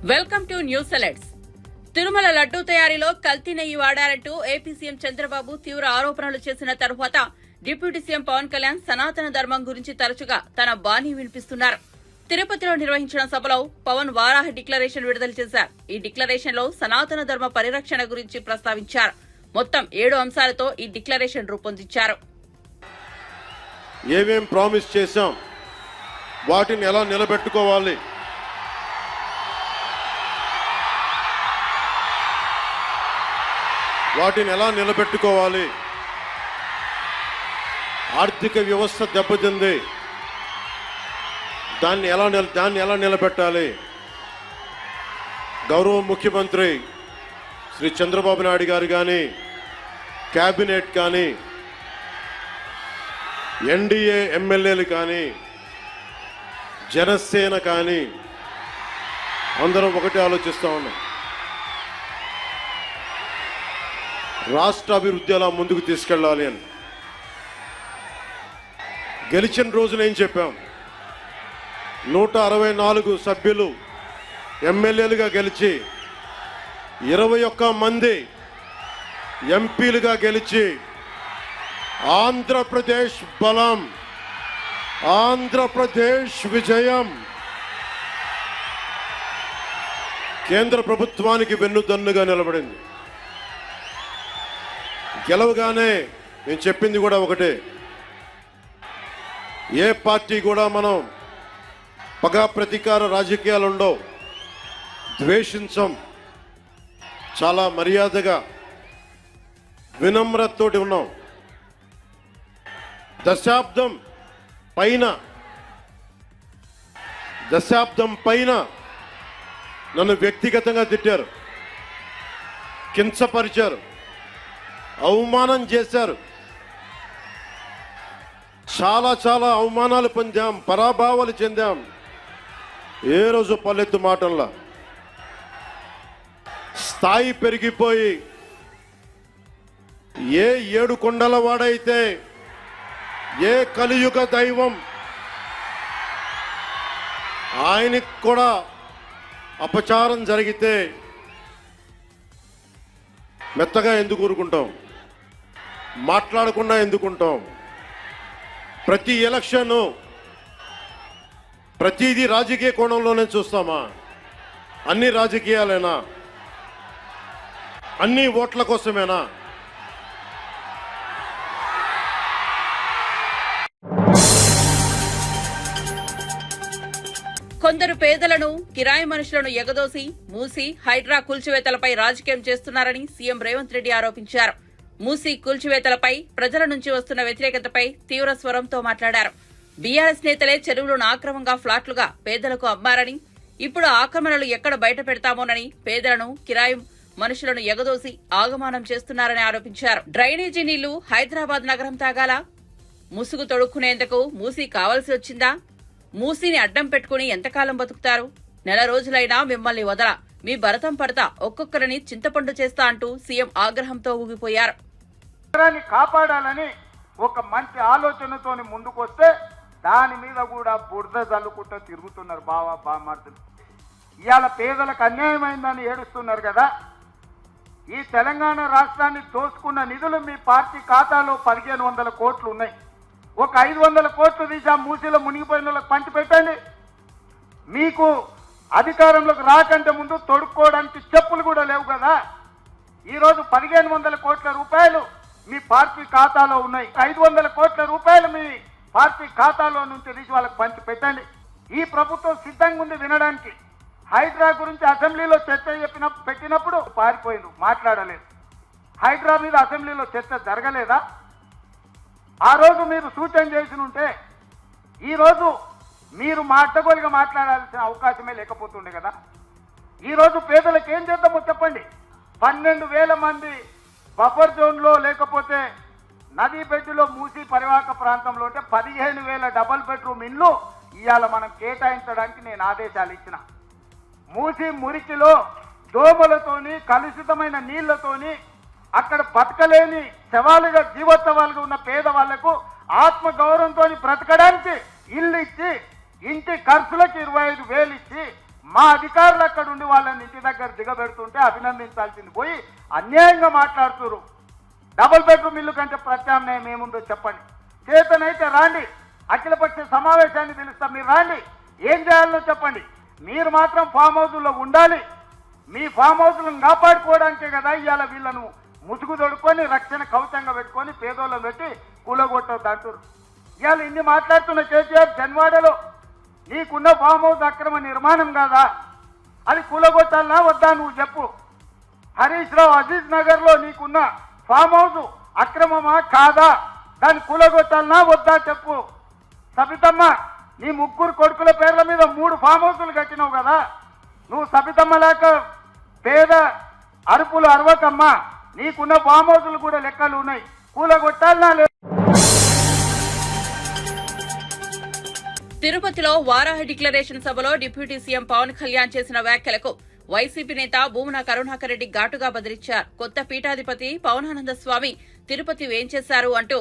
Welcome to news alerts. Tirumala laddu తయారీలో కల్తీ నెయ్యి వాడారంటూ ఏపీ సీఎం చంద్రబాబు తీవ్ర ఆరోపణలు చేసిన తరువాత డిప్యూటీ సీఎం పవన్ కళ్యాణ్ సనాతన ధర్మం గురించి తరచుగా తన బాణీ వినిపిస్తున్నారు. తిరుపతిలో నిర్వహించిన సభలో పవన్ వారాహి డిక్లరేషన్ విడుదల చేశారు. ఈ డిక్లరేషన్ లో సనాతన ధర్మ పరిరక్షణ గురించి ప్రస్తావించారు. మొత్తం 7 అంశాలతో ఈ డిక్లరేషన్ రూపొందించారు. ఏమేం ప్రామిస్ చేశాం, వాటిని ఎలా నిలబెట్టుకోవాలి, ఆర్థిక వ్యవస్థ దెబ్బతింది, దాన్ని ఎలా నిలబెట్టాలి. గౌరవ ముఖ్యమంత్రి శ్రీ చంద్రబాబు నాయుడు గారు కానీ, కేబినెట్ కానీ, ఎన్డీఏ ఎమ్మెల్యేలు కానీ, జనసేన కానీ అందరం ఒకటే ఆలోచిస్తా ఉన్నాం. రాష్ట్ర అభివృద్ధి ఎలా ముందుకు తీసుకెళ్ళాలి అని. గెలిచిన రోజున ఏం చెప్పాం? 164 సభ్యులు ఎమ్మెల్యేలుగా గెలిచి 21 మంది ఎంపీలుగా గెలిచి ఆంధ్రప్రదేశ్ బలం, ఆంధ్రప్రదేశ్ విజయం, కేంద్ర ప్రభుత్వానికి వెన్నుదన్నుగా నిలబడింది. గెలవగానే నేను చెప్పింది కూడా ఒకటే, ఏ పార్టీ కూడా మనం పగా ప్రతీకార రాజకీయాలు ఉండవు, ద్వేషించం, చాలా మర్యాదగా వినమ్రతతోటి ఉన్నాం. దశాబ్దం పైన నన్ను వ్యక్తిగతంగా తిట్టారు, కించపరిచారు, అవమానం చేశారు. చాలా అవమానాలు పొందాం, పరాభావాలు చెందాం. ఏ రోజు పల్లెత్తు మాటల్లా స్థాయి పెరిగిపోయి ఏ 7 కొండల వాడైతే, ఏ కలియుగ దైవం ఆయనకి కూడా అపచారం జరిగితే మెత్తగా ఎందుకు ఊరుకుంటాం, మాట్లాడకుండా ఎందుకుంటాం? ప్రతి ఎలక్షన్ ప్రతిదీ రాజకీయ కోణంలోనే చూస్తామా? అన్ని రాజకీయాలేనా? అన్ని ఓట్ల కోసమేనా? కొందరు పేదలను, కిరాయి మనుషులను ఎగదోసి మూసీ, హైడ్రా కూల్చివేతలపై రాజకీయం చేస్తున్నారని సీఎం రేవంత్ రెడ్డి ఆరోపించారు. మూసీ కూల్చివేతలపై ప్రజల నుంచి వస్తున్న వ్యతిరేకతపై తీవ్ర స్వరంతో మాట్లాడారు. బీఆర్ఎస్ నేతలే చెరువులను ఆక్రమంగా ఫ్లాట్లుగా పేదలకు అమ్మారని, ఇప్పుడు ఆక్రమణలు ఎక్కడ బయట పెడతామోనని పేదలను, కిరాయి మనుషులను ఎగదోసి ఆగమానం చేస్తున్నారని ఆరోపించారు. డ్రైనేజీ నీళ్లు హైదరాబాద్ నగరం తాగాలా? ముసుగు తొడుక్కునేందుకు మూసీ కావాల్సి వచ్చిందా? మూసీని అడ్డం పెట్టుకుని ఎంతకాలం బతుకుతారు? నెల రోజులైనా మిమ్మల్ని వదల, మీ భరతం పడతా, ఒక్కొక్కరిని చింతపండు చేస్తా అంటూ సీఎం ఆగ్రహంతో ఊగిపోయారు. కాపాడాలని ఒక మంచి ఆలోచనతో ముందుకొస్తే దాని మీద కూడా బురద జల్లుకుంటూ తిరుగుతున్నారు బామార్దులు. ఇవాళ పేదలకు అన్యాయమైందని ఏడుస్తున్నారు కదా. ఈ తెలంగాణ రాష్ట్రాన్ని దోచుకున్న నిధులు మీ పార్టీ ఖాతాలో 1500 కోట్లు ఉన్నాయి. ఒక 500 కోట్లు తీసి ఆ మూసీలో మునిగిపోయిన వాళ్ళకి పంచి పెట్టండి. మీకు అధికారంలోకి రాకంటే ముందు తొడుక్కోవడానికి చెప్పులు కూడా లేవు కదా. ఈరోజు 1500 కోట్ల రూపాయలు మీ పార్టీ ఖాతాలో ఉన్నాయి. 500 కోట్ల రూపాయలు మీ పార్టీ ఖాతాలో నుంచి తీసి వాళ్ళకి పంచి పెట్టండి. ఈ ప్రభుత్వం సిద్ధంగా ఉంది వినడానికి. హైడ్రా గురించి అసెంబ్లీలో చర్చ పెట్టినప్పుడు పారిపోయింది, మాట్లాడలేదు. హైడ్రా మీద అసెంబ్లీలో చర్చ జరగలేదా? ఆ రోజు మీరు సూచన చేసి ఉంటే ఈరోజు మీరు అడ్డగోలుగా మాట్లాడాల్సిన అవకాశమే లేకపోతుండే కదా. ఈరోజు పేదలకు ఏం చేద్దామో చెప్పండి. 12,000 మంది బఫర్ జోన్లో లేకపోతే నదీ బెడ్డులో మూసీ పరివాహక ప్రాంతంలో ఉంటే 15,000 డబుల్ బెడ్రూమ్ ఇల్లు ఇవాళ మనం కేటాయించడానికి నేను ఆదేశాలు ఇచ్చిన. మూసీ మురికిలో దోమలతోని, కలుషితమైన నీళ్లతోని అక్కడ బతకలేని శవాలుగా, జీవోత్సవాలుగా ఉన్న పేదవాళ్లకు ఆత్మ గౌరవంతో బ్రతకడానికి ఇల్లు ఇచ్చి, ఇంటి ఖర్చులకు 25,000 ఇచ్చి మా అధికారులు అక్కడ ఉండి వాళ్ళని ఇంటి దగ్గర దిగబెడుతుంటే అభినందించాల్సింది పోయి అన్యాయంగా మాట్లాడుతున్నారు. డబుల్ బెడ్రూమ్ ఇల్లు కంటే ప్రత్యామ్నాయం ఏముందో చెప్పండి. చేతనైతే రాండి, అఖిలపక్ష సమావేశాన్ని పిలుస్తాం, మీరు రాండి, ఏం చేయాలో చెప్పండి. మీరు మాత్రం ఫామ్ హౌస్లో ఉండాలి. మీ ఫామ్ హౌస్లను కాపాడుకోవడానికే కదా ఇవాళ వీళ్ళను ముసుగు తొడుక్కొని రక్షణ కవచంగా పెట్టుకొని పేదోళ్ళని పెట్టి కూలగొట్టొద్దు అంటారు. ఇవాళ ఇన్ని మాట్లాడుతున్న కేసీఆర్ జన్వాడలో నీకున్న ఫామ్ హౌస్ అక్రమ నిర్మాణం కాదా, అది కూలగొట్టాలనా వద్దా నువ్వు చెప్పు. హరీష్ రావు అజీజ్ నగర్లో నీకున్న ఫామ్ హౌస్ అక్రమమా కాదా, దాన్ని కూలగొట్టాలనా వద్దా చెప్పు. సబితమ్మ నీ ముగ్గురు కొడుకుల పేర్ల మీద 3 ఫామ్ హౌసులు కట్టినావు కదా, నువ్వు సబితమ్మ లేక పేద అరుపులు అరవకమ్మా, నీకున్న ఫామ్ హౌసులు కూడా లెక్కలు ఉన్నాయి, కూలగొట్టాలనా లేదు. తిరుపతిలో వారాహి డిక్లరేషన్ సభలో డిప్యూటీ సీఎం పవన్ కళ్యాణ్ చేసిన వ్యాఖ్యలకు వైసీపీ నేత భూమన కరుణాకర్ రెడ్డి ఘాటుగా బదిలిచ్చారు. కొత్త పీఠాధిపతి పవనానంద స్వామి తిరుపతి వేంచేశారు అంటూ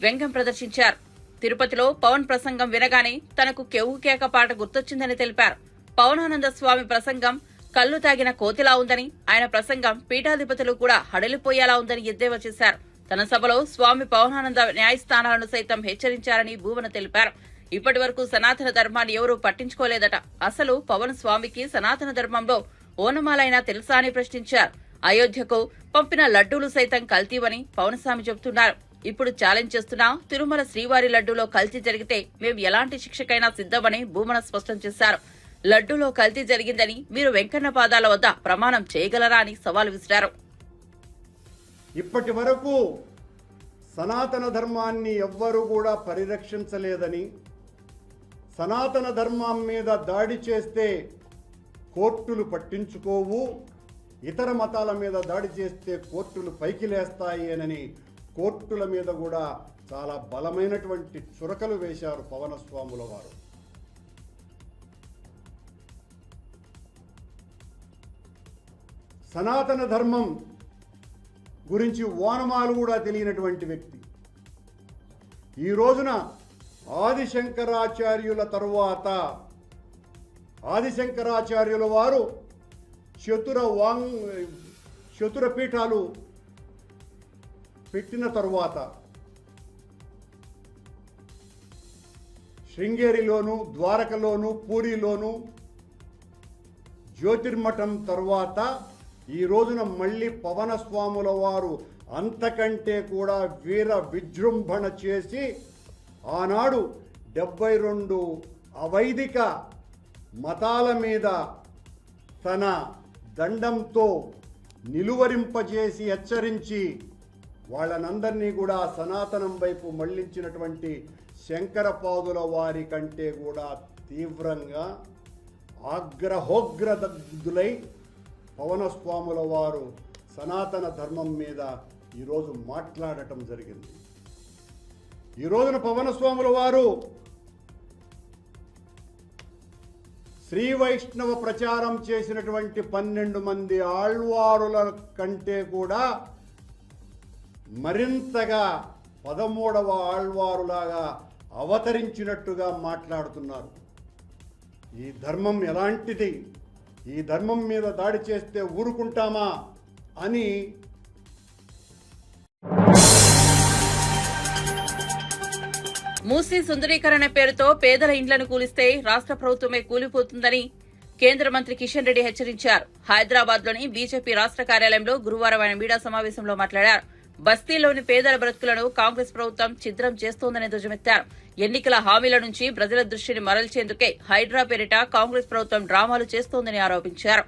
వ్యంగ్యం ప్రదర్శించారు. తిరుపతిలో పవన్ ప్రసంగం వినగానే తనకు కెవ్వుకేక పాట గుర్తొచ్చిందని తెలిపారు. పవనానంద స్వామి ప్రసంగం కళ్లు తాగిన కోతిలా ఉందని, ఆయన ప్రసంగం పీఠాధిపతులు కూడా హడలిపోయేలా ఉందని ఎద్దేవా చేశారు. తన సభలో స్వామి పవనానంద న్యాయస్థానాలను సైతం హెచ్చరించారని భూమన తెలిపారు. ఇప్పటి వరకు సనాతన ధర్మాన్ని ఎవరూ పట్టించుకోలేదట. అసలు పవన్ స్వామికి సనాతన ధర్మంలో ఓనమాలైనా తెలుసా అని ప్రశ్నించారు. అయోధ్యకు పంపిన లడ్డూలు సైతం కల్తీవని పవనస్వామి చెబుతున్నారు. ఇప్పుడు ఛాలెంజ్ చేస్తున్నా తిరుమల శ్రీవారి లడ్డూలో కల్తీ జరిగితే మేము ఎలాంటి శిక్షకైనా సిద్దమని భూమన స్పష్టం చేశారు. లడ్డూలో కల్తీ జరిగిందని మీరు వెంకన్న పాదాల వద్ద ప్రమాణం చేయగలరా అని సవాల్ విసిరారు. ఇప్పటి వరకు సనాతన ధర్మాన్ని ఎవ్వరూ కూడా పరిరక్షించలేదని, సనాతన ధర్మం మీద దాడి చేస్తే కోర్టులు పట్టించుకోవు, ఇతర మతాల మీద దాడి చేస్తే కోర్టులు పైకి లేస్తాయి అని కోర్టుల మీద కూడా చాలా బలమైనటువంటి చురకలు వేశారు పవనస్వాముల వారు. సనాతన ధర్మం గురించి ఓనమాలు కూడా తెలియనటువంటి వ్యక్తి ఈ రోజున ఆదిశంకరాచార్యుల తరువాత ఆదిశంకరాచార్యుల వారు చతుర పీఠాలు పెట్టిన తరువాత శృంగేరిలోను, ద్వారకలోను, పూరిలోను జ్యోతిర్మఠం తరువాత ఈ రోజున మళ్ళీ పవనస్వాముల వారు అంతకంటే కూడా వీర విజృంభణ చేసి ఆనాడు 72 అవైదిక మతాల మీద తన దండంతో నిలువరింపజేసి హెచ్చరించి వాళ్ళనందరినీ కూడా సనాతనం వైపు మళ్లించినటువంటి శంకరపాదుల వారి కంటే కూడా తీవ్రంగా ఆగ్రహోగ్రదగ్ధులై పవనస్వాముల వారు సనాతన ధర్మం మీద ఈరోజు మాట్లాడటం జరిగింది. ఈ రోజున పవనస్వాముల వారు శ్రీ వైష్ణవ ప్రచారం చేసినటువంటి 12 మంది ఆళ్వారుల కంటే కూడా మరింతగా 13వ ఆళ్వారులాగా అవతరించినట్టుగా మాట్లాడుతున్నారు. ఈ ధర్మం ఎలాంటిది, ఈ ధర్మం మీద దాడి చేస్తే ఊరుకుంటామా అని మూసీ సుందరీకరణ పేరుతో పేదల ఇండ్లను కూలిస్తే రాష్ట్ర ప్రభుత్వమే కూలిపోతుందని కేంద్ర మంత్రి కిషన్ రెడ్డి హెచ్చరించారు. హైదరాబాద్ లోని బీజేపీ రాష్ట్ర కార్యాలయంలో గురువారం ఆయన మీడియా సమావేశంలో మాట్లాడారు. బస్తీలోని పేదల బ్రతుకులను కాంగ్రెస్ ప్రభుత్వం ఛిద్రం చేస్తోందని ధ్వజమెత్తారు. ఎన్నికల హామీల నుంచి ప్రజల దృష్టిని మరల్చేందుకే హైడ్రా పేరిట కాంగ్రెస్ ప్రభుత్వం డ్రామాలు చేస్తోందని ఆరోపించారు.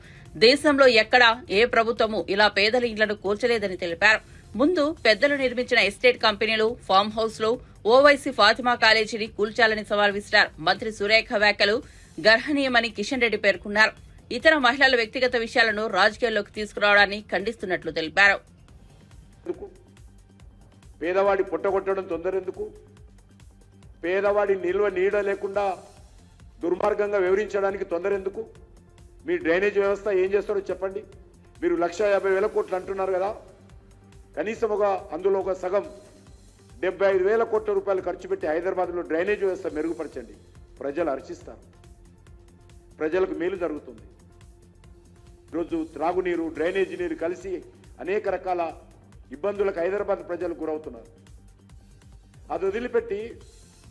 దేశంలో ఎక్కడా ఏ ప్రభుత్వమూ ఇలా పేదల ఇండ్లను కూల్చలేదని తెలిపారు. ముందు పెద్దలు నిర్మించిన ఎస్టేట్ కంపెనీలు, ఫామ్ హౌస్లు, ఓవైసీ ఫాతిమా కాలేజీని కూల్చాలని సవాల్ విసిరారు. మంత్రి సురేఖ వ్యాఖ్యలు గర్హనీయమని కిషన్ రెడ్డి పేర్కొన్నారు. ఇతర మహిళల వ్యక్తిగత విషయాలను రాజకీయాల్లోకి తీసుకురావడాన్ని ఖండిస్తున్నట్లు తెలిపారు. పేదవాడి పుట్టగొట్టడం తొందరెందుకు? పేదవాడి నిల్వ నీడ లేకుండా దుర్మార్గంగా వివరించడానికి తొందరెందుకు? మీ డ్రైనేజ్ వ్యవస్థ ఏం చేస్తారో చెప్పండి. మీరు 1,50,000 కోట్లు అంటున్నారు కదా, కనీసం అందులో ఒక సగం 75,000 కోట్ల రూపాయలు ఖర్చు పెట్టి హైదరాబాద్లో డ్రైనేజ్ వ్యవస్థ మెరుగుపరచండి, ప్రజలు హర్షిస్తారు. ప్రజలకు మేలు జరుగుతుంది. ఈరోజు త్రాగునీరు, డ్రైనేజీ నీరు కలిసి అనేక రకాల ఇబ్బందులకు హైదరాబాద్ ప్రజలు గురవుతున్నారు. అది వదిలిపెట్టి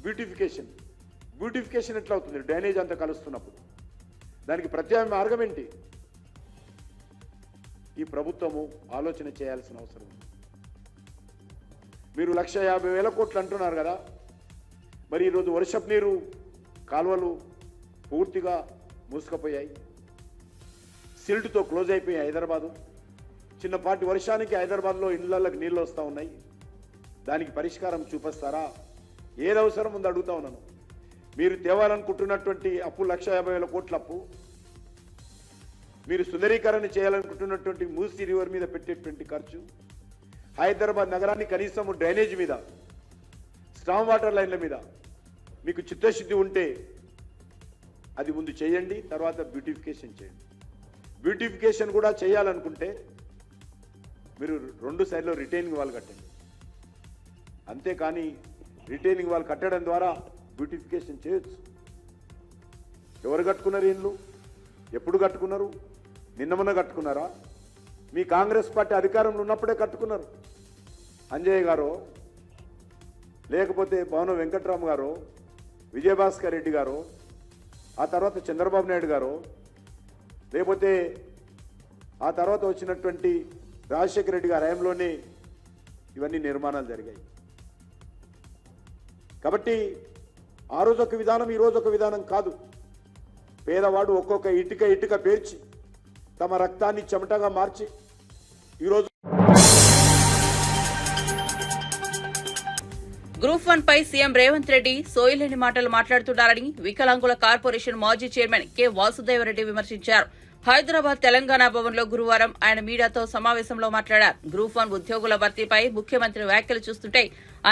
బ్యూటిఫికేషన్ ఎట్లా అవుతుంది? డ్రైనేజ్ అంతా కలుస్తున్నప్పుడు దానికి ప్రత్యామ్నాయ మార్గం ఏంటి? ఈ ప్రభుత్వము ఆలోచన చేయాల్సిన అవసరం ఉంది. మీరు 1,50,000 కోట్లు అంటున్నారు కదా, మరి ఈరోజు వర్షపు నీరు కాలువలు పూర్తిగా మూసుకుపోయాయి, సిల్ట్తో క్లోజ్ అయిపోయాయి హైదరాబాదు. చిన్నపాటి వర్షానికి హైదరాబాద్లో ఇళ్లకి నీళ్ళు వస్తూ ఉన్నాయి. దానికి పరిష్కారం చూపిస్తారా? ఏది అవసరం ఉందో అడుగుతా ఉన్నాను. మీరు తేవాలనుకుంటున్నటువంటి అప్పు 1,50,000 కోట్ల అప్పు, మీరు సుందరీకరణ చేయాలనుకుంటున్నటువంటి మూసీ రివర్ మీద పెట్టేటువంటి ఖర్చు, హైదరాబాద్ నగరాన్ని కనీసం డ్రైనేజ్ మీద, స్టామ్ వాటర్ లైన్ల మీద మీకు చిత్తశుద్ధి ఉంటే అది ముందు చేయండి, తర్వాత బ్యూటిఫికేషన్ చేయండి. బ్యూటిఫికేషన్ కూడా చేయాలనుకుంటే మీరు 2 సైడ్లో రిటైనింగ్ వాల్ కట్టండి. అంతేకాని రిటైనింగ్ వాల్ కట్టడం ద్వారా బ్యూటిఫికేషన్ చేయొచ్చు. ఎవరు కట్టుకున్నారు? ఇల్లు ఎప్పుడు కట్టుకున్నారు? నిన్న మొన్న కట్టుకున్నారా? మీ కాంగ్రెస్ పార్టీ అధికారంలో ఉన్నప్పుడే కట్టుకున్నారు. అంజయ్య గారు, లేకపోతే భవన వెంకట్రామ్ గారు, విజయభాస్కర్ రెడ్డి గారు, ఆ తర్వాత చంద్రబాబు నాయుడు గారు, లేకపోతే ఆ తర్వాత వచ్చినటువంటి రాజశేఖర రెడ్డి గారి హయాంలోనే ఇవన్నీ నిర్మాణాలు జరిగాయి. కాబట్టి ఆ రోజు ఒక విధానం, ఈ రోజు ఒక విధానం కాదు. పేదవాడు ఒక్కొక్క ఇటుక పేర్చి తమ రక్తాన్ని చెమటగా మార్చి ఈరోజు గ్రూప్ 1 పై సీఎం రేవంత్ రెడ్డి సోయలేని మాటలు మాట్లాడుతున్నారని వికలాంగుల కార్పొరేషన్ మాజీ చైర్మన్ కె వాసుదేవరెడ్డి విమర్శించారు. హైదరాబాద్ తెలంగాణ భవన్లో గురువారం ఆయన మీడియాతో సమావేశంలో మాట్లాడారు. గ్రూప్ 1 ఉద్యోగుల భర్తీపై ముఖ్యమంత్రి వ్యాఖ్యలు చూస్తుంటే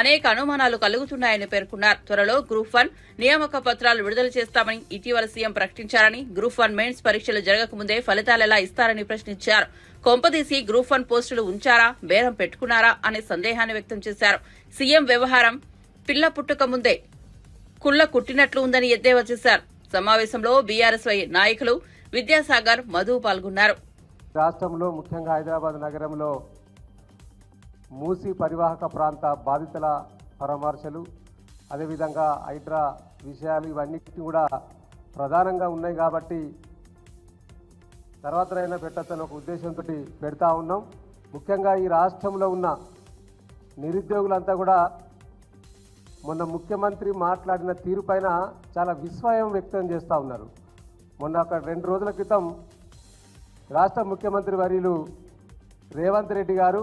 అనేక అనుమానాలు కలుగుతున్నాయని పేర్కొన్నారు. త్వరలో గ్రూప్ 1 నియామక పత్రాలు విడుదల చేస్తామని ఇటీవల సీఎం ప్రకటించారని, గ్రూప్ 1 మెయిన్స్ పరీక్షలు జరగకముందే ఫలితాలు ఎలా ఇస్తారని ప్రశ్నించారు. కొంపదీసి గ్రూప్ 1 పోస్టులు ఉంచారా, బేరం పెట్టుకున్నారా అనే సందేహాన్ని వ్యక్తం చేశారు. సీఎం వ్యవహారం పిల్ల పుట్టుక ముందే కుళ్ల కుట్టినట్లు ఉందని ఎద్దేవా చేశారు. సమావేశంలో బీఆర్ఎస్వై నాయకులు విద్యాసాగర్, మధు పాల్గొన్నారు. రాష్ట్రంలో ముఖ్యంగా హైదరాబాద్ నగరంలో మూసీ పరివాహక ప్రాంత బాధితుల పరామర్శలు, అదేవిధంగా హైడ్రా విషయాలు ఇవన్నీ కూడా ప్రధానంగా ఉన్నాయి కాబట్టి తర్వాతనైనా పెట్టచ్చని ఒక ఉద్దేశంతో పెడతా ఉన్నాం. ముఖ్యంగా ఈ రాష్ట్రంలో ఉన్న నిరుద్యోగులంతా కూడా మొన్న ముఖ్యమంత్రి మాట్లాడిన తీరుపైన చాలా విస్మయం వ్యక్తం చేస్తూ ఉన్నారు. మొన్న ఒక 2 రోజుల క్రితం రాష్ట్ర ముఖ్యమంత్రి వర్యులు రేవంత్ రెడ్డి గారు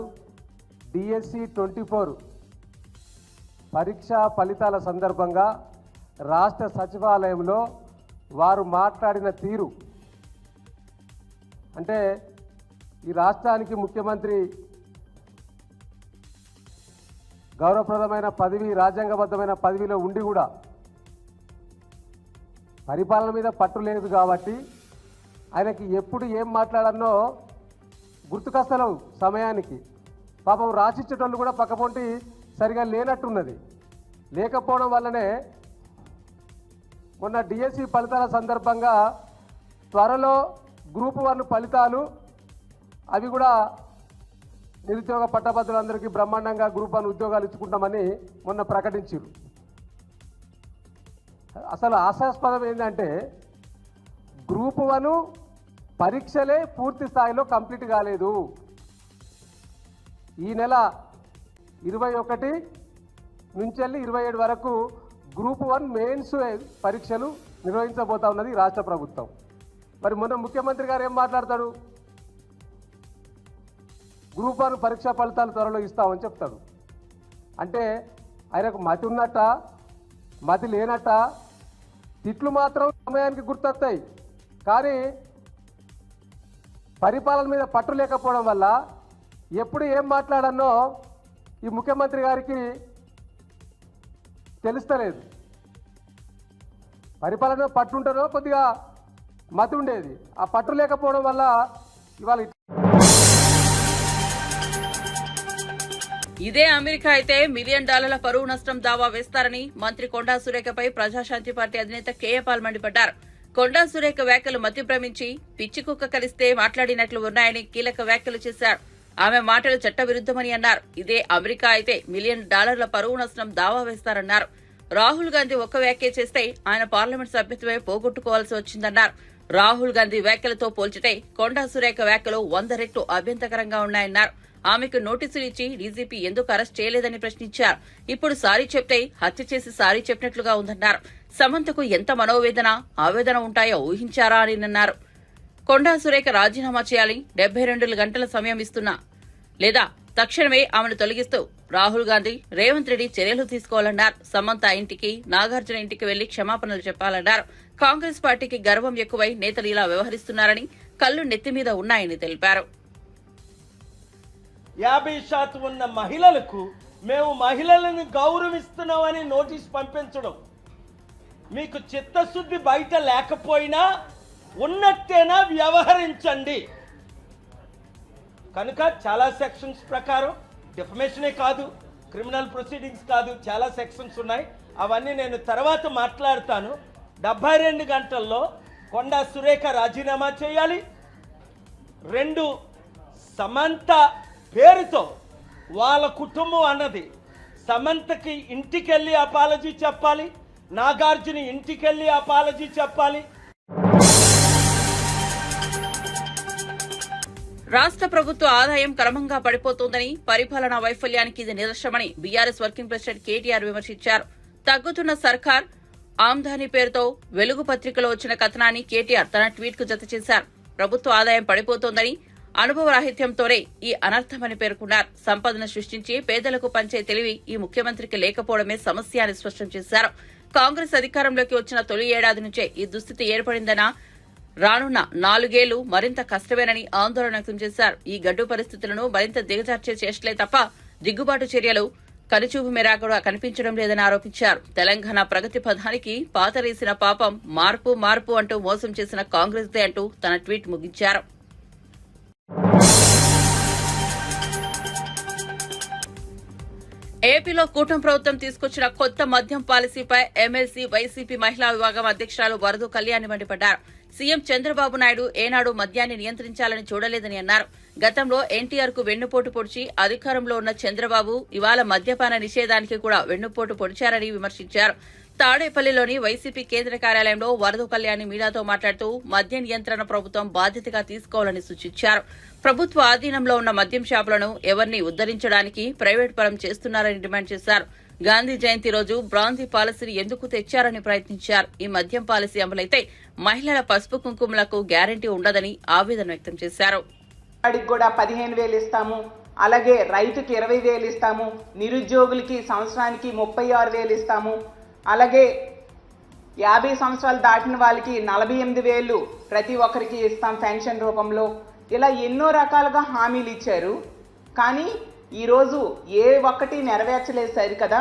డిఎస్సి 24 పరీక్షా ఫలితాల సందర్భంగా రాష్ట్ర సచివాలయంలో వారు మాట్లాడిన తీరు అంటే ఈ రాష్ట్రానికి ముఖ్యమంత్రి గౌరవప్రదమైన పదవి, రాజ్యాంగబద్ధమైన పదవిలో ఉండి కూడా పరిపాలన మీద పట్టు లేదు కాబట్టి ఆయనకి ఎప్పుడు ఏం మాట్లాడానో గుర్తుకొస్తలేవు సమయానికి. పాపం రాసిచ్చేటోళ్ళు కూడా పక్కపొంటి సరిగా లేనట్టున్నది. లేకపోవడం వల్లనే మొన్న డిఎస్సి ఫలితాల సందర్భంగా త్వరలో గ్రూప్ 1 ఫలితాలు అవి కూడా నిరుద్యోగ పట్టభద్రులందరికీ బ్రహ్మాండంగా గ్రూప్ 1 ఉద్యోగాలు ఇచ్చుకుంటామని మొన్న ప్రకటించారు. అసలు ఆశాస్పదం ఏంటంటే గ్రూప్ 1 పరీక్షలే పూర్తి స్థాయిలో కంప్లీట్ కాలేదు. ఈ నెల 21 నుంచి 27 వరకు గ్రూప్ 1 మెయిన్స్ పరీక్షలు నిర్వహించబోతా ఉన్నది రాష్ట్ర ప్రభుత్వం. మరి మొన్న ముఖ్యమంత్రి గారు ఏం మాట్లాడతాడు? గ్రూప్ 1 పరీక్షా ఫలితాలు త్వరలో ఇస్తామని చెప్తాడు. అంటే ఆయనకు మతి ఉన్నట్ట, మతి లేనట్ట? తిట్లు మాత్రం సమయానికి గుర్తొస్తాయి, కానీ పరిపాలన మీద పట్టు లేకపోవడం వల్ల ఎప్పుడు ఏం మాట్లాడన్నో ఈ ముఖ్యమంత్రి గారికి తెలుస్తలేదు. పరిపాలన పట్టు ఉంటేనో కొద్దిగా మతి ఉండేది, ఆ పట్టు లేకపోవడం వల్ల ఇవాళ ఇదే అమెరికా అయితే $1 మిలియన్ పరువు నష్టం దావా వేస్తారని మంత్రి కొండా సురేఖపై ప్రజాశాంతి పార్టీ అధినేత కేఏ పాల్ మండిపడ్డారు. కొండా సురేఖ వ్యాఖ్యలు మతి భ్రమించి పిచ్చి కుక్క కలిస్తే మాట్లాడినట్లు ఉన్నాయని కీలక వ్యాఖ్యలు చేశారు. ఆమె మాటలు చట్టవిరుద్ధమని అన్నారు. ఇదే అమెరికా అయితే $1 మిలియన్ పరువు నష్టం దావా వేస్తారన్నారు. రాహుల్ గాంధీ ఒక్క వ్యాఖ్య చేస్తే ఆయన పార్లమెంట్ సభ్యత్వమే పోగొట్టుకోవాల్సి వచ్చిందన్నారు. రాహుల్ గాంధీ వ్యాఖ్యలతో పోల్చితే కొండా సురేఖ వ్యాఖ్యలు 100 రెట్లు అభ్యంతకరంగా ఉన్నాయన్నారు. ఆమెకు నోటీసులు ఇచ్చి డీజీపీ ఎందుకు అరెస్ట్ చేయలేదని ప్రశ్నించారు. ఇప్పుడు సారీ చెప్తే హత్య చేసి సారీ చెప్పినట్లుగా ఉందన్నారు. సమంతకు ఎంత మనోవేదన, ఆవేదన ఉంటాయో ఊహించారా అని అన్నారు. కొండా సురేఖ రాజీనామా చేయాలి, 72 గంటల సమయం ఇస్తున్నా లేదా తక్షణమే ఆమెను తొలగిస్తూ రాహుల్ గాంధీ, రేవంత్ రెడ్డి చర్యలు తీసుకోవాలన్నారు. సమంత ఇంటికి, నాగార్జున ఇంటికి వెళ్లి క్షమాపణలు చెప్పాలన్నారు. కాంగ్రెస్ పార్టీకి గర్వం ఎక్కువై నేతలు ఇలా వ్యవహరిస్తున్నారని, కళ్లు నెత్తిమీద ఉన్నాయని తెలిపారు. 50% ఉన్న మహిళలకు మేము మహిళలను గౌరవిస్తున్నామని నోటీస్ పంపించడం, మీకు చిత్తశుద్ధి బయట లేకపోయినా ఉన్నట్టేనా వ్యవహరించండి. కనుక చాలా సెక్షన్స్ ప్రకారం డిఫమేషనే కాదు, క్రిమినల్ ప్రొసీడింగ్స్ కాదు, చాలా సెక్షన్స్ ఉన్నాయి. అవన్నీ నేను తర్వాత మాట్లాడతాను. 72 గంటల్లో కొండా సురేఖ రాజీనామా చేయాలి. 2, సమంత పేరుతో వాళ్ళ కుటుంబం అన్నది సమంతకి ఇంటికెళ్ళి అపాలజీ చెప్పాలి, నాగార్జున ఇంటికెళ్ళి అపాలజీ చెప్పాలి. రాష్ట్ర ప్రభుత్వ ఆదాయం క్రమంగా పడిపోతోందని, పరిపాలనా వైఫల్యానికి ఇది నిదర్శనమని బీఆర్ఎస్ వర్కింగ్ ప్రెసిడెంట్ కేటీఆర్ విమర్శించారు. తగ్గుతున్న సర్కార్ ఆమ్దాని పేరుతో వెలుగు పత్రికలో వచ్చిన కథనాన్ని కేటీఆర్ తన ట్వీట్ కు జత చేశారు. ప్రభుత్వ ఆదాయం పడిపోతోందని, అనుభవరాహిత్యంతోనే ఈ అనర్థమని పేర్కొన్నారు. సంపదను సృష్టించి పేదలకు పంచే తెలివి ఈ ముఖ్యమంత్రికి లేకపోవడమే సమస్య అని స్పష్టం చేశారు. కాంగ్రెస్ అధికారంలోకి వచ్చిన తొలి ఏడాది నుంచే ఈ దుస్థితి ఏర్పడిందన్న, రానున్న 4 ఏళ్లు మరింత కష్టమేనని ఆందోళన వ్యక్తం చేశారు. ఈ గడ్డు పరిస్థితులను మరింత దిగజార్చే చేష్టలే తప్ప దిగ్గుబాటు చర్యలు కనుచూపు మేర కూడా కనిపించడం లేదని ఆరోపించారు. తెలంగాణ ప్రగతి పథానికి పాతరేసిన పాపం మార్పు మార్పు అంటూ మోసం చేసిన కాంగ్రెస్దే అంటూ తన ట్వీట్ ముగించారు. ఏపీలో కూటమి ప్రభుత్వం తీసుకొచ్చిన కొత్త మద్యం పాలసీపై ఎమ్మెల్సీ వైసీపీ మహిళా విభాగం అధ్యక్షురాలు వరదు కళ్యాణి మండిపడ్డారు. సీఎం చంద్రబాబు నాయుడు ఏనాడు మద్యాన్ని నియంత్రించాలని చూడలేదని అన్నారు. గతంలో ఎన్టీఆర్ కు వెన్నుపోటు పొడిచి అధికారంలో ఉన్న చంద్రబాబు ఇవాళ మద్యపాన నిషేధానికి కూడా వెన్నుపోటు పొడిచారని విమర్శించారు. తాడేపల్లిలోని వైసీపీ కేంద్ర కార్యాలయంలో వరదు కళ్యాణి మీడియాతో మాట్లాడుతూ మద్య నియంత్రణ ప్రభుత్వం బాధ్యతగా తీసుకోవాలని సూచించారు. ప్రభుత్వ ఆధీనంలో ఉన్న మద్యం షాపులను ఎవరిని ఉద్దరించడానికి ప్రైవేట్ పరం చేస్తున్నారని డిమాండ్ చేశారు. గాంధీ జయంతి రోజు బ్రాందీ పాలసీని ఎందుకు తెచ్చారని ప్రయత్నించారు. ఈ మద్యం పాలసీ అమలైతే మహిళల పసుపు కుంకుమలకు గ్యారంటీ ఉండదని ఆవేదన వ్యక్తం చేశారు. వాడికి కూడా 15,000 ఇస్తాము, అలాగే రైతుకి 20,000 ఇస్తాము, నిరుద్యోగులకి సంవత్సరానికి 36,000 ఇస్తాము, అలాగే 50 సంవత్సరాలు దాటిన వాళ్ళకి 48,000 ప్రతి ఒక్కరికి ఇస్తాం పెన్షన్ రూపంలో. ఇలా ఎన్నో రకాలుగా హామీలు ఇచ్చారు. కానీ ఈరోజు ఏ ఒక్కటి నెరవేర్చలేదు సరి కదా.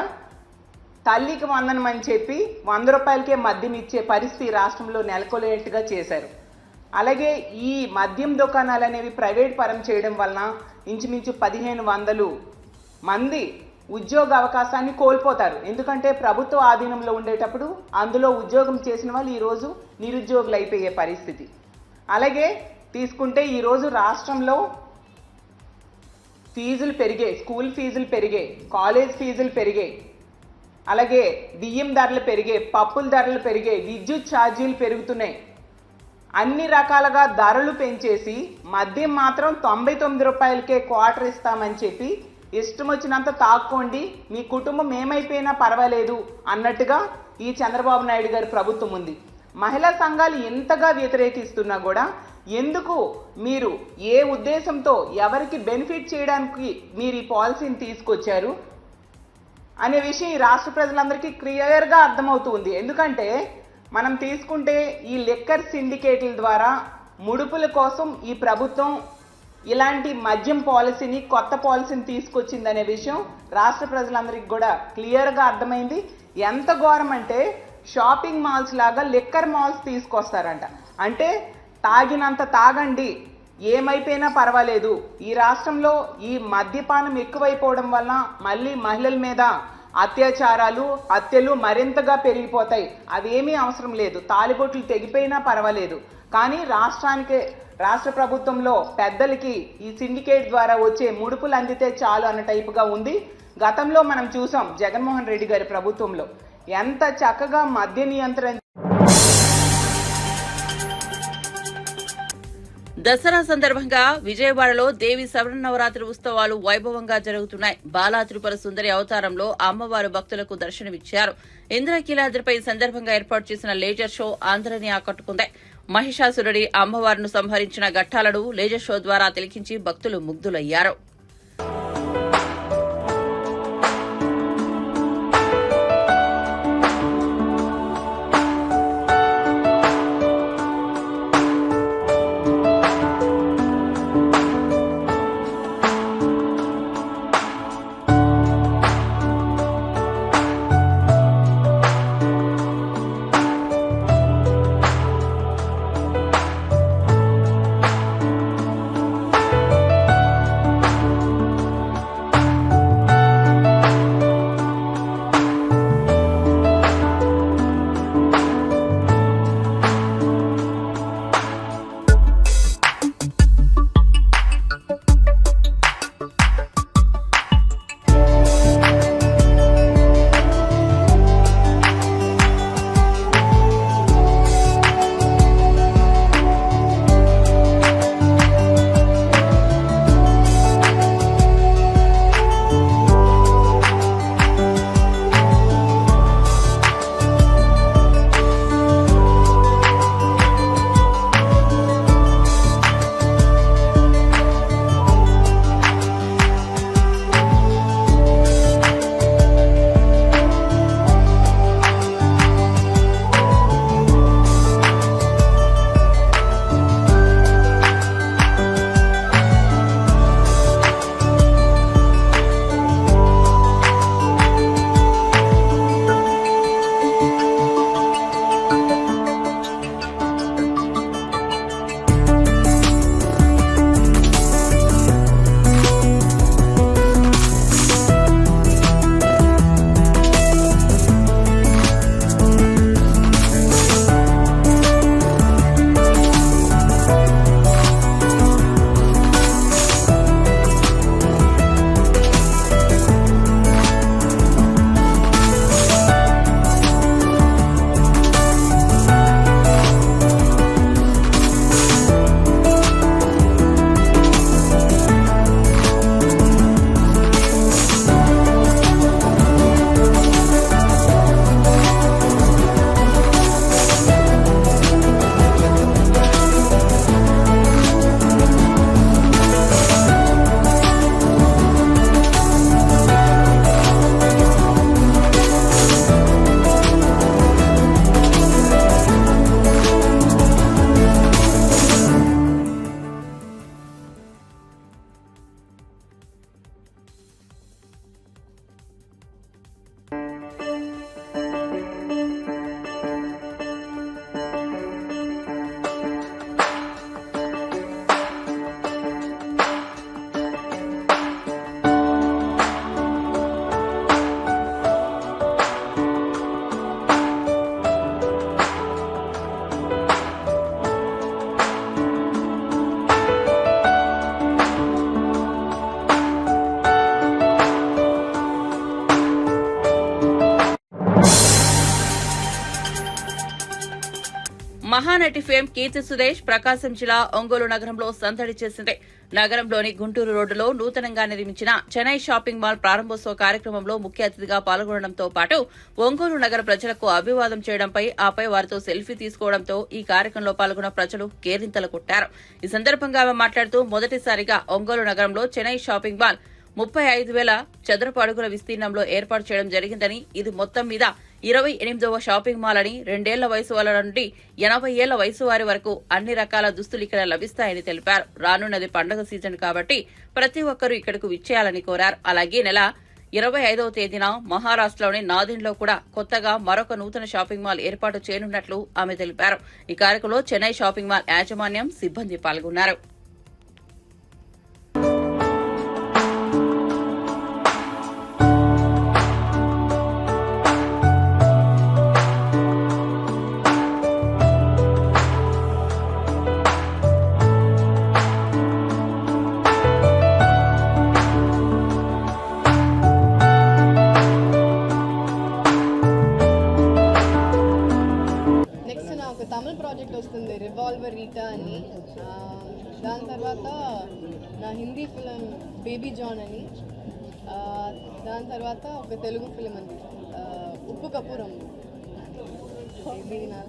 తల్లికి వందనం అని చెప్పి 100 రూపాయలకే మద్యం ఇచ్చే పరిస్థితి రాష్ట్రంలో నెలకొలేట్టుగా చేశారు. అలాగే ఈ మద్యం దుకాణాలు అనేవి ప్రైవేట్ పరం చేయడం వలన ఇంచుమించు 1,500 మంది ఉద్యోగ అవకాశాన్ని కోల్పోతారు. ఎందుకంటే ప్రభుత్వ ఆధీనంలో ఉండేటప్పుడు అందులో ఉద్యోగం చేసిన వాళ్ళు ఈరోజు నిరుద్యోగులు అయిపోయే పరిస్థితి. అలాగే తీసుకుంటే ఈరోజు రాష్ట్రంలో ఫీజులు పెరిగాయి, స్కూల్ ఫీజులు పెరిగాయి, కాలేజ్ ఫీజులు పెరిగాయి, అలాగే బియ్యం ధరలు పెరిగాయి, పప్పుల ధరలు పెరిగాయి, విద్యుత్ ఛార్జీలు పెరుగుతున్నాయి. అన్ని రకాలుగా ధరలు పెంచేసి మద్యం మాత్రం 99 రూపాయలకే క్వార్టర్ ఇస్తామని చెప్పి ఇష్టం వచ్చినంత తాక్కోండి, మీ కుటుంబం ఏమైపోయినా పర్వాలేదు అన్నట్టుగా ఈ చంద్రబాబు నాయుడు గారి ప్రభుత్వం ఉంది. మహిళా సంఘాలు ఎంతగా వ్యతిరేకిస్తున్నా కూడా ఎందుకు మీరు ఏ ఉద్దేశంతో ఎవరికి బెనిఫిట్ చేయడానికి మీరు ఈ పాలసీని తీసుకొచ్చారు అనే విషయం ఈ రాష్ట్ర ప్రజలందరికీ క్లియర్గా అర్థమవుతుంది. ఎందుకంటే మనం తీసుకుంటే ఈ లిక్కర్ సిండికేట్ల ద్వారా ముడుపుల కోసం ఈ ప్రభుత్వం ఇలాంటి మద్యం పాలసీని, కొత్త పాలసీని తీసుకొచ్చిందనే విషయం రాష్ట్ర ప్రజలందరికీ కూడా క్లియర్గా అర్థమైంది. ఎంత ఘోరం అంటే షాపింగ్ మాల్స్ లాగా లిక్కర్ మాల్స్ తీసుకొస్తారంట. అంటే తాగినంత తాగండి, ఏమైపోయినా పర్వాలేదు. ఈ రాష్ట్రంలో ఈ మద్యపానం ఎక్కువైపోవడం వల్ల మళ్ళీ మహిళల మీద అత్యాచారాలు, హత్యలు మరింతగా పెరిగిపోతాయి. అవేమీ అవసరం లేదు. తాలిబొట్లు తెగిపోయినా పర్వాలేదు. కానీ రాష్ట్ర ప్రభుత్వంలో పెద్దలకి ఈ సిండికేట్ ద్వారా వచ్చే ముడుపులు అందితే చాలు అన్న టైపుగా ఉంది. గతంలో మనం చూసాం జగన్మోహన్ రెడ్డి గారి ప్రభుత్వంలో ఎంత చక్కగా మద్య నియంత్రణ. దసరా సందర్భంగా విజయవాడలో దేవి శరన్నవరాత్రి ఉత్సవాలు వైభవంగా జరుగుతున్నాయి. బాలా త్రిపుర సుందరి అవతారంలో అమ్మవారు భక్తులకు దర్శనమిచ్చారు. ఇంద్రకీలాద్రిపై సందర్భంగా ఏర్పాటు చేసిన లేజర్ షో అందరినీ ఆకట్టుకుంది. మహిషాసురుడి అమ్మవారిని సంహరించిన ఘట్టాలను లేజర్ షో ద్వారా తిలకించి భక్తులు ముగ్ధులయ్యారు. మహానటి ఫేమ్ కీర్తి సురేష్ ప్రకాశం జిల్లా ఒంగోలు నగరంలో సందడి చేసింది. నగరంలోని గుంటూరు రోడ్డులో నూతనంగా నిర్మించిన చెన్నై షాపింగ్ మాల్ ప్రారంభోత్సవ కార్యక్రమంలో ముఖ్య అతిథిగా పాల్గొనడంతో పాటు ఒంగోలు నగర ప్రజలకు అభివాదం చేయడంపై ఆపై వారితో సెల్ఫీ తీసుకోవడంతో ఈ కార్యక్రమంలో పాల్గొన్న ప్రజలు కేరింతలు కొట్టారు. ఈ సందర్భంగా ఆమె మాట్లాడుతూ మొదటిసారిగా ఒంగోలు నగరంలో చెన్నై షాపింగ్ మాల్ 35,000 చదరపు అడుగుల విస్తీర్ణంలో ఏర్పాటు చేయడం జరిగిందని, ఇది మొత్తం మీద 28వ షాపింగ్ మాల్ అని, 2 ఏళ్ల వయసు వాళ్ళ నుండి 80 ఏళ్ల వయసు వారి వరకు అన్ని రకాల దుస్తులు ఇక్కడ లభిస్తాయని తెలిపారు. రానున్నది పండుగ సీజన్ కాబట్టి ప్రతి ఒక్కరూ ఇక్కడకు విచ్చేయాలని కోరారు. అలాగే నెల 25వ తేదీన మహారాష్ట్రలోని నాదిన్లో కూడా కొత్తగా మరొక నూతన షాపింగ్ మాల్ ఏర్పాటు చేయనున్నట్లు ఆమె తెలిపారు. ఈ కార్యక్రమంలో చెన్నై షాపింగ్ మాల్ యాజమాన్యం, సిబ్బంది పాల్గొన్నారు. దాని తర్వాత నా హిందీ ఫిలిం బేబీ జాన్ అని, దాని తర్వాత ఒక తెలుగు ఫిలిం అండి ఉప్పు కపూరం. ఇది నా